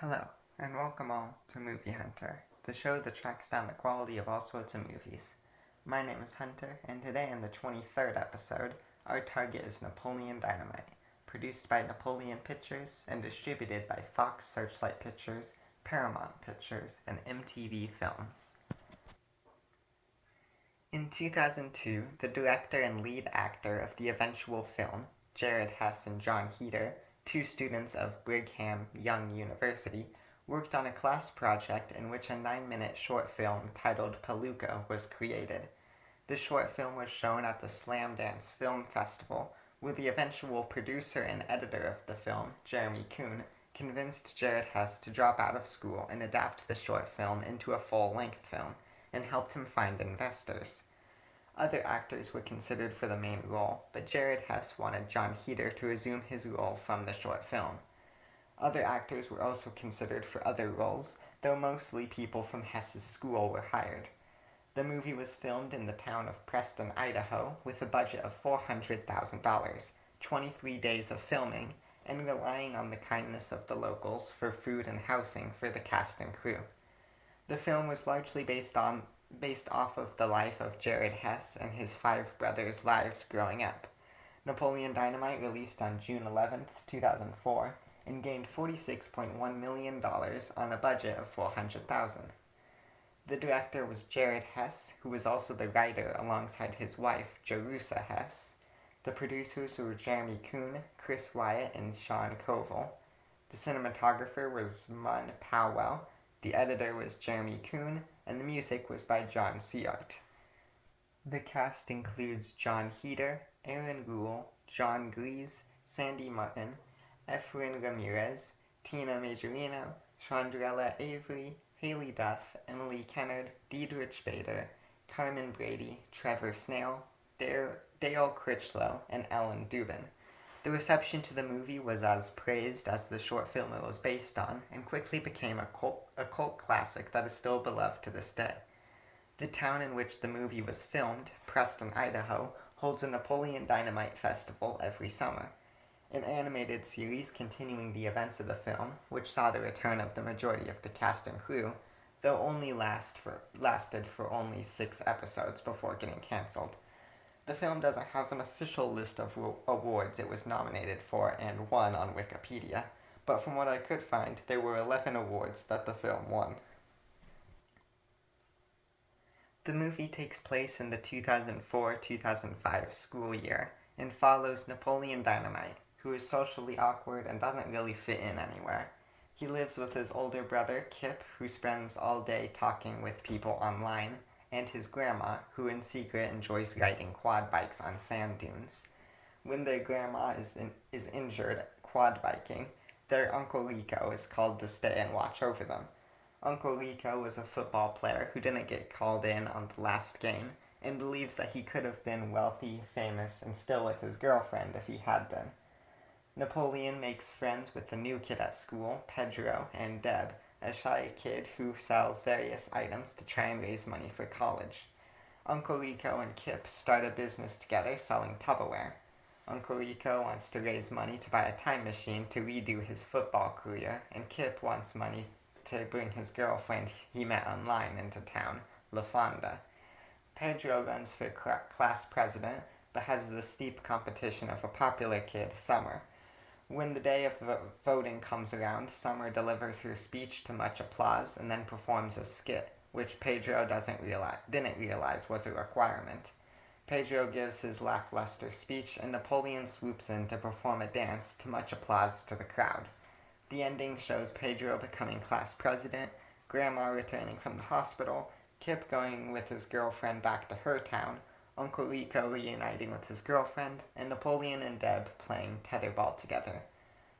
Hello, and welcome all to Movie Hunter, the show that tracks down the quality of all sorts of movies. My name is Hunter, and today in the 23rd episode, our target is Napoleon Dynamite, produced by Napoleon Pictures and distributed by Fox Searchlight Pictures, Paramount Pictures, and MTV Films. In 2002, the director and lead actor of the eventual film, Jared Hess and John Heder, two students of Brigham Young University, worked on a class project in which a 9-minute short film titled Palooka was created. The short film was shown at the Slam Dance Film Festival, where the eventual producer and editor of the film, Jeremy Kuhn, convinced Jared Hess to drop out of school and adapt the short film into a full-length film, and helped him find investors. Other actors were considered for the main role, but Jared Hess wanted John Heder to resume his role from the short film. Other actors were also considered for other roles, though mostly people from Hess's school were hired. The movie was filmed in the town of Preston, Idaho, with a budget of $400,000, 23 days of filming, and relying on the kindness of the locals for food and housing for the cast and crew. The film was largely based off of the life of Jared Hess and his 5 brothers' lives growing up. Napoleon Dynamite released on June 11, 2004, and gained $46.1 million on a budget of $400,000. The director was Jared Hess, who was also the writer alongside his wife, Jerusha Hess. The producers were Jeremy Kuhn, Chris Wyatt, and Sean Koval. The cinematographer was Mun Powell. The editor was Jeremy Kuhn, and the music was by John Seart. The cast includes John Heder, Aaron Rule, John Glees, Sandy Martin, Efrain Ramirez, Tina Majorino, Chandrella Avery, Haley Duff, Emily Kennard, Diedrich Bader, Carmen Brady, Trevor Snail, Dale Critchlow, and Ellen Dubin. The reception to the movie was as praised as the short film it was based on, and quickly became a cult classic that is still beloved to this day. The town in which the movie was filmed, Preston, Idaho, holds a Napoleon Dynamite festival every summer. An animated series continuing the events of the film, which saw the return of the majority of the cast and crew, though only lasted for only 6 episodes before getting cancelled. The film doesn't have an official list of awards it was nominated for and won on Wikipedia, but from what I could find, there were 11 awards that the film won. The movie takes place in the 2004-2005 school year and follows Napoleon Dynamite, who is socially awkward and doesn't really fit in anywhere. He lives with his older brother, Kip, who spends all day talking with people online, and his grandma, who in secret enjoys riding quad bikes on sand dunes. When their grandma is injured quad biking, their Uncle Rico is called to stay and watch over them. Uncle Rico was a football player who didn't get called in on the last game, and believes that he could have been wealthy, famous, and still with his girlfriend if he had been. Napoleon makes friends with the new kid at school, Pedro Deb, a shy kid who sells various items to try and raise money for college. Uncle Rico and Kip start a business together selling Tupperware. Uncle Rico wants to raise money to buy a time machine to redo his football career, and Kip wants money to bring his girlfriend he met online into town, LaFonda. Pedro runs for class president, but has the steep competition of a popular kid, Summer. When the day of voting comes around, Summer delivers her speech to much applause and then performs a skit, which Pedro didn't realize was a requirement. Pedro gives his lackluster speech, and Napoleon swoops in to perform a dance to much applause to the crowd. The ending shows Pedro becoming class president, Grandma returning from the hospital, Kip going with his girlfriend back to her town, Uncle Rico reuniting with his girlfriend, and Napoleon and Deb playing tetherball together.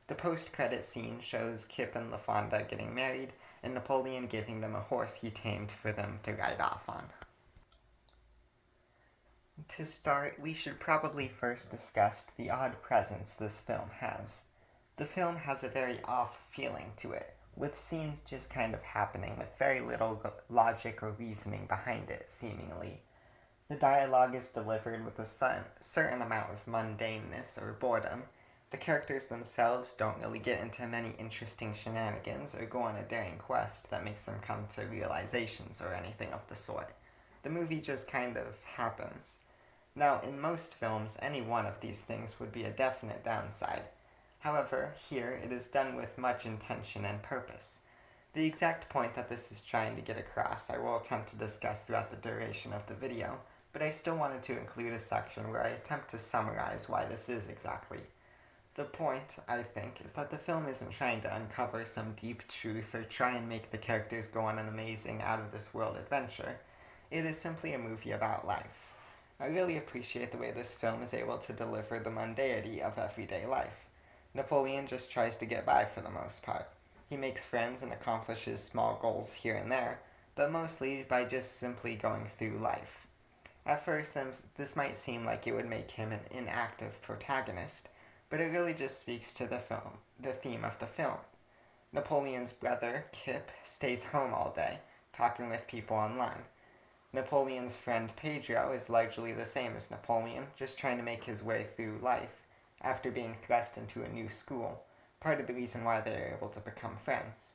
The post-credit scene shows Kip and LaFonda getting married, and Napoleon giving them a horse he tamed for them to ride off on. To start, we should probably first discuss the odd presence this film has. The film has a very off feeling to it, with scenes just kind of happening with very little logic or reasoning behind it, seemingly. The dialogue is delivered with a certain amount of mundaneness or boredom, The characters themselves don't really get into many interesting shenanigans or go on a daring quest that makes them come to realizations or anything of the sort. The movie just kind of happens. Now, in most films, any one of these things would be a definite downside. However, here it is done with much intention and purpose. The exact point that this is trying to get across I will attempt to discuss throughout the duration of the video, but I still wanted to include a section where I attempt to summarize why this is exactly. The point, I think, is that the film isn't trying to uncover some deep truth or try and make the characters go on an amazing out-of-this-world adventure. It is simply a movie about life. I really appreciate the way this film is able to deliver the mundanity of everyday life. Napoleon just tries to get by for the most part. He makes friends and accomplishes small goals here and there, but mostly by just simply going through life. At first, this might seem like it would make him an inactive protagonist, but it really just speaks to the theme of the film. Napoleon's brother, Kip, stays home all day, talking with people online. Napoleon's friend Pedro is largely the same as Napoleon, just trying to make his way through life after being thrust into a new school, part of the reason why they are able to become friends.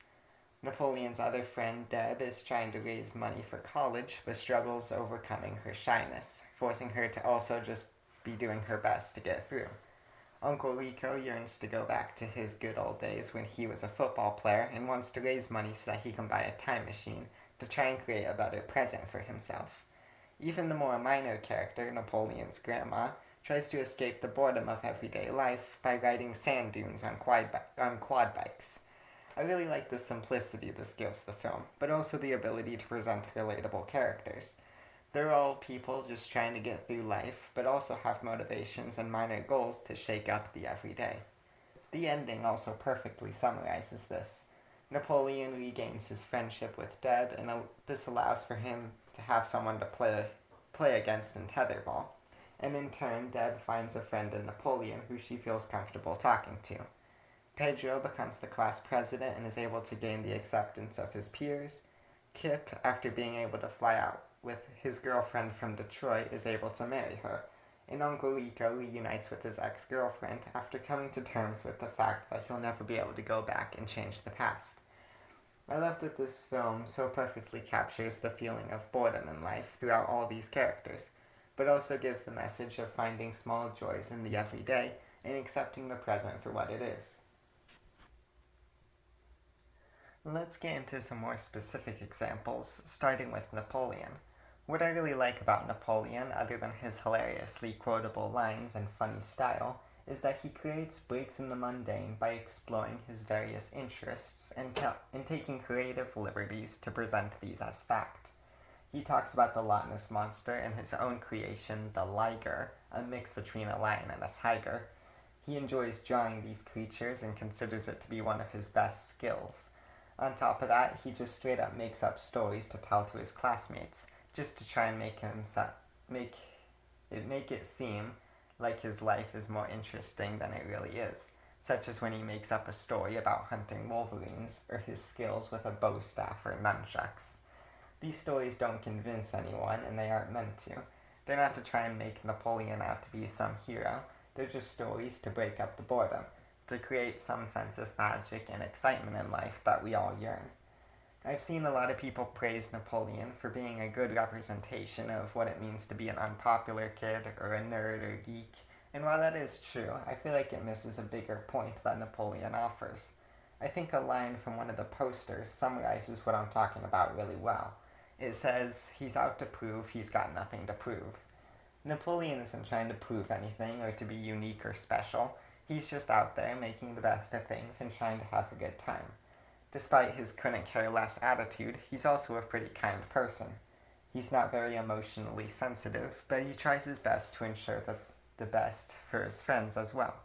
Napoleon's other friend, Deb, is trying to raise money for college, but struggles overcoming her shyness, forcing her to also just be doing her best to get through. Uncle Rico yearns to go back to his good old days when he was a football player and wants to raise money so that he can buy a time machine to try and create a better present for himself. Even the more minor character, Napoleon's grandma, tries to escape the boredom of everyday life by riding sand dunes on quad bikes. I really like the simplicity this gives the film, but also the ability to present relatable characters. They're all people just trying to get through life, but also have motivations and minor goals to shake up the everyday. The ending also perfectly summarizes this. Napoleon regains his friendship with Deb, and this allows for him to have someone to play against in tetherball. And in turn, Deb finds a friend in Napoleon who she feels comfortable talking to. Pedro becomes the class president and is able to gain the acceptance of his peers. Kip, after being able to fly out with his girlfriend from Detroit, is able to marry her, and Uncle Rico reunites with his ex-girlfriend after coming to terms with the fact that he'll never be able to go back and change the past. I love that this film so perfectly captures the feeling of boredom in life throughout all these characters, but also gives the message of finding small joys in the everyday and accepting the present for what it is. Let's get into some more specific examples, starting with Napoleon. What I really like about Napoleon, other than his hilariously quotable lines and funny style, is that he creates breaks in the mundane by exploring his various interests and taking creative liberties to present these as fact. He talks about the Loch Ness Monster and his own creation, the liger, a mix between a lion and a tiger. He enjoys drawing these creatures and considers it to be one of his best skills. On top of that, he just straight up makes up stories to tell to his classmates, just to try and make it seem like his life is more interesting than it really is, such as when he makes up a story about hunting wolverines or his skills with a bow staff or nunchucks. These stories don't convince anyone, and they aren't meant to. They're not to try and make Napoleon out to be some hero. They're just stories to break up the boredom, to create some sense of magic and excitement in life that we all yearn. I've seen a lot of people praise Napoleon for being a good representation of what it means to be an unpopular kid or a nerd or geek, and while that is true, I feel like it misses a bigger point that Napoleon offers. I think a line from one of the posters summarizes what I'm talking about really well. It says, "He's out to prove he's got nothing to prove." Napoleon isn't trying to prove anything or to be unique or special. He's just out there making the best of things and trying to have a good time. Despite his couldn't care less attitude, he's also a pretty kind person. He's not very emotionally sensitive, but he tries his best to ensure the best for his friends as well.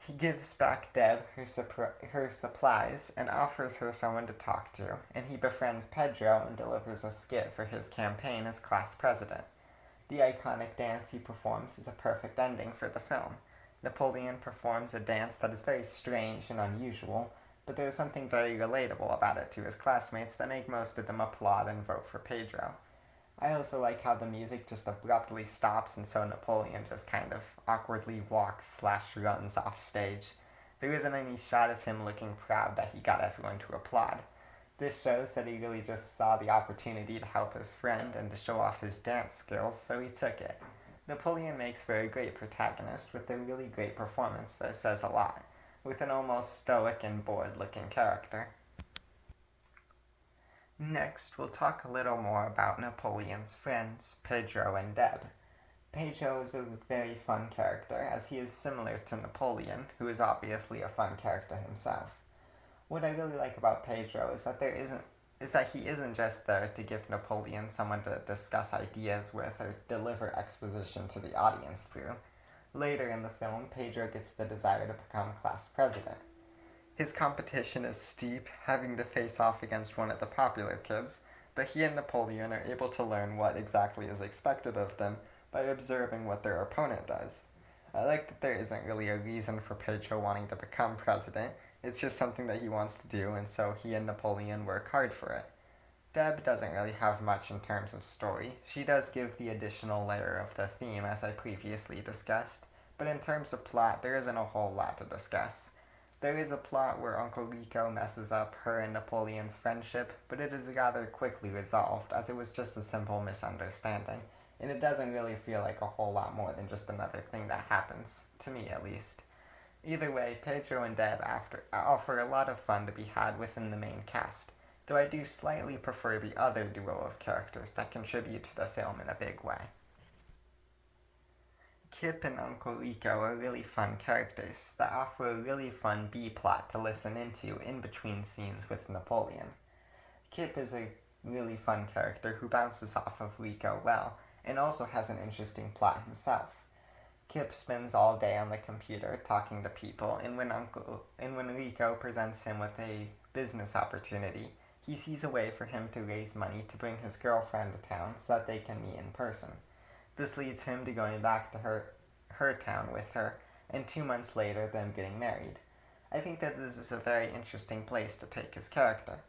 He gives back Deb her supplies and offers her someone to talk to, and he befriends Pedro and delivers a skit for his campaign as class president. The iconic dance he performs is a perfect ending for the film. Napoleon performs a dance that is very strange and unusual, but there is something very relatable about it to his classmates that make most of them applaud and vote for Pedro. I also like how the music just abruptly stops and so Napoleon just kind of awkwardly walks/runs off stage. There isn't any shot of him looking proud that he got everyone to applaud. This shows that he really just saw the opportunity to help his friend and to show off his dance skills, so he took it. Napoleon makes for a great protagonist with a really great performance that says a lot, with an almost stoic and bored looking character. Next, we'll talk a little more about Napoleon's friends, Pedro and Deb. Pedro is a very fun character, as he is similar to Napoleon, who is obviously a fun character himself. What I really like about Pedro is that he isn't just there to give Napoleon someone to discuss ideas with or deliver exposition to the audience through. Later in the film, Pedro gets the desire to become class president. His competition is steep, having to face off against one of the popular kids, but he and Napoleon are able to learn what exactly is expected of them by observing what their opponent does. I like that there isn't really a reason for Pedro wanting to become president. It's just something that he wants to do, and so he and Napoleon work hard for it. Deb doesn't really have much in terms of story. She does give the additional layer of the theme, as I previously discussed, but in terms of plot, there isn't a whole lot to discuss. There is a plot where Uncle Rico messes up her and Napoleon's friendship, but it is rather quickly resolved, as it was just a simple misunderstanding, and it doesn't really feel like a whole lot more than just another thing that happens, to me at least. Either way, Pedro and Deb offer a lot of fun to be had within the main cast, though I do slightly prefer the other duo of characters that contribute to the film in a big way. Kip and Uncle Rico are really fun characters that offer a really fun B-plot to listen into in between scenes with Napoleon. Kip is a really fun character who bounces off of Rico well, and also has an interesting plot himself. Kip spends all day on the computer talking to people, and when Rico presents him with a business opportunity, he sees a way for him to raise money to bring his girlfriend to town so that they can meet in person. This leads him to going back to her town with her, and 2 months later them getting married. I think that this is a very interesting place to take his character.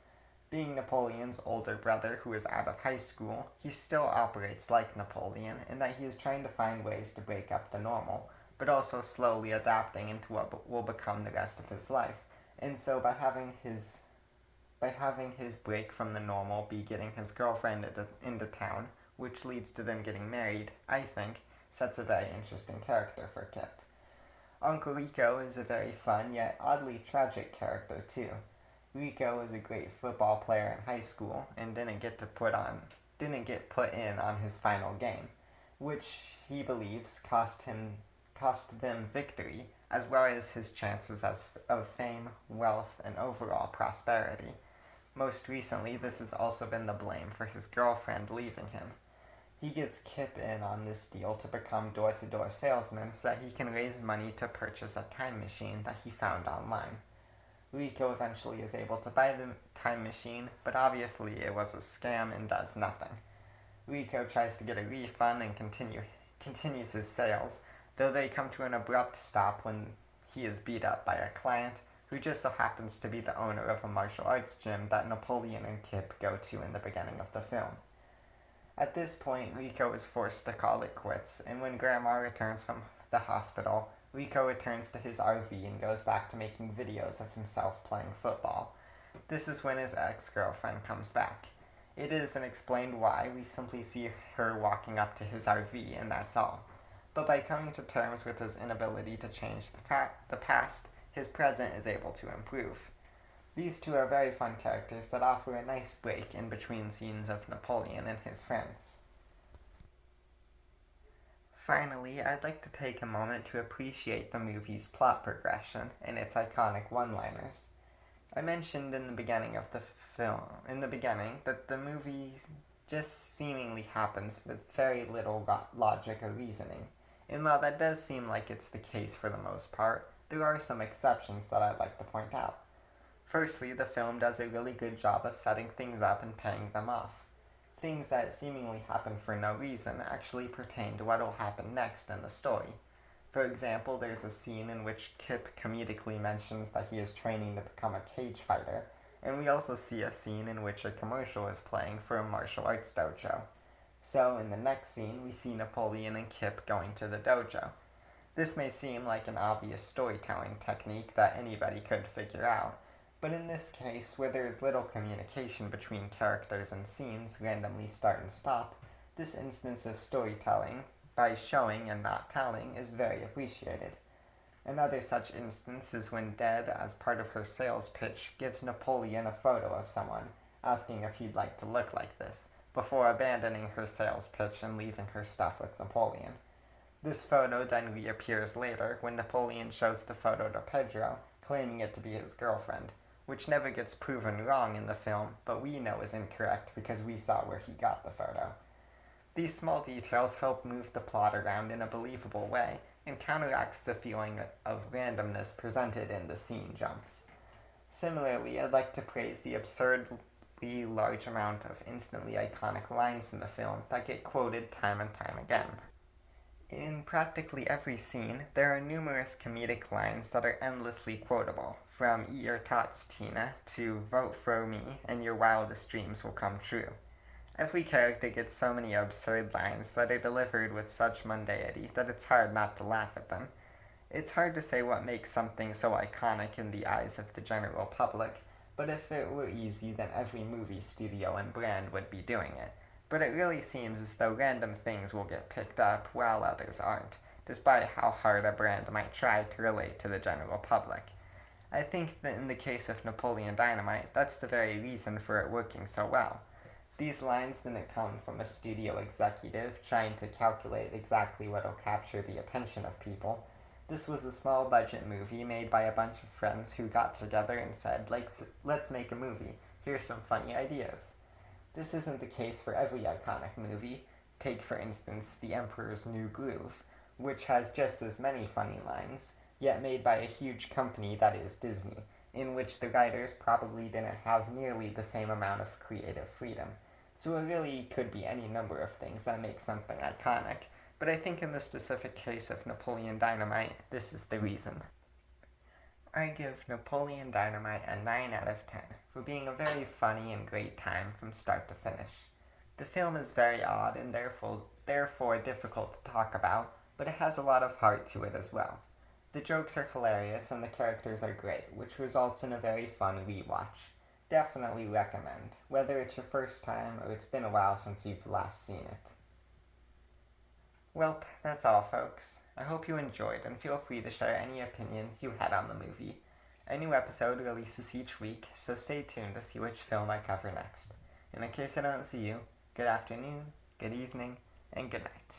Being Napoleon's older brother who is out of high school, he still operates like Napoleon in that he is trying to find ways to break up the normal, but also slowly adapting into what will become the rest of his life. And so by having his break from the normal be getting his girlfriend into town, which leads to them getting married, I think, sets a very interesting character for Kip. Uncle Rico is a very fun yet oddly tragic character too. Rico was a great football player in high school and didn't get put in on his final game, which he believes cost them victory, as well as his chances of fame, wealth, and overall prosperity. Most recently, this has also been the blame for his girlfriend leaving him. He gets Kip in on this deal to become door-to-door salesman so that he can raise money to purchase a time machine that he found online. Rico eventually is able to buy the time machine, but obviously it was a scam and does nothing. Rico tries to get a refund and continues his sales, though they come to an abrupt stop when he is beat up by a client who just so happens to be the owner of a martial arts gym that Napoleon and Kip go to in the beginning of the film. At this point, Rico is forced to call it quits, and when Grandma returns from the hospital, Rico returns to his RV and goes back to making videos of himself playing football. This is when his ex-girlfriend comes back. It isn't explained why, we simply see her walking up to his RV and that's all. But by coming to terms with his inability to change the past, his present is able to improve. These two are very fun characters that offer a nice break in between scenes of Napoleon and his friends. Finally, I'd like to take a moment to appreciate the movie's plot progression and its iconic one-liners. I mentioned in the beginning that the movie just seemingly happens with very little logic or reasoning, and while that does seem like it's the case for the most part, there are some exceptions that I'd like to point out. Firstly, the film does a really good job of setting things up and paying them off. Things that seemingly happen for no reason actually pertain to what will happen next in the story. For example, there's a scene in which Kip comedically mentions that he is training to become a cage fighter, and we also see a scene in which a commercial is playing for a martial arts dojo. So, in the next scene, we see Napoleon and Kip going to the dojo. This may seem like an obvious storytelling technique that anybody could figure out, but in this case, where there is little communication between characters and scenes randomly start and stop, this instance of storytelling, by showing and not telling, is very appreciated. Another such instance is when Deb, as part of her sales pitch, gives Napoleon a photo of someone, asking if he'd like to look like this, before abandoning her sales pitch and leaving her stuff with Napoleon. This photo then reappears later when Napoleon shows the photo to Pedro, claiming it to be his girlfriend, which never gets proven wrong in the film, but we know is incorrect because we saw where he got the photo. These small details help move the plot around in a believable way and counteracts the feeling of randomness presented in the scene jumps. Similarly, I'd like to praise the absurdly large amount of instantly iconic lines in the film that get quoted time and time again. In practically every scene, there are numerous comedic lines that are endlessly quotable, from "Eat your tots, Tina" to "Vote for me and your wildest dreams will come true." Every character gets so many absurd lines that are delivered with such mundanity that it's hard not to laugh at them. It's hard to say what makes something so iconic in the eyes of the general public, but if it were easy, then every movie studio and brand would be doing it. But it really seems as though random things will get picked up while others aren't, despite how hard a brand might try to relate to the general public. I think that in the case of Napoleon Dynamite, that's the very reason for it working so well. These lines didn't come from a studio executive trying to calculate exactly what'll capture the attention of people. This was a small budget movie made by a bunch of friends who got together and said, let's make a movie. Here's some funny ideas. This isn't the case for every iconic movie. Take, for instance, The Emperor's New Groove, which has just as many funny lines, yet made by a huge company that is Disney, in which the writers probably didn't have nearly the same amount of creative freedom. So it really could be any number of things that make something iconic, but I think in the specific case of Napoleon Dynamite, this is the reason. I give Napoleon Dynamite a 9 out of 10 for being a very funny and great time from start to finish. The film is very odd and therefore difficult to talk about, but it has a lot of heart to it as well. The jokes are hilarious and the characters are great, which results in a very fun rewatch. Definitely recommend, whether it's your first time or it's been a while since you've last seen it. Well, that's all, folks. I hope you enjoyed, and feel free to share any opinions you had on the movie. A new episode releases each week, so stay tuned to see which film I cover next. And in case I don't see you, good afternoon, good evening, and good night.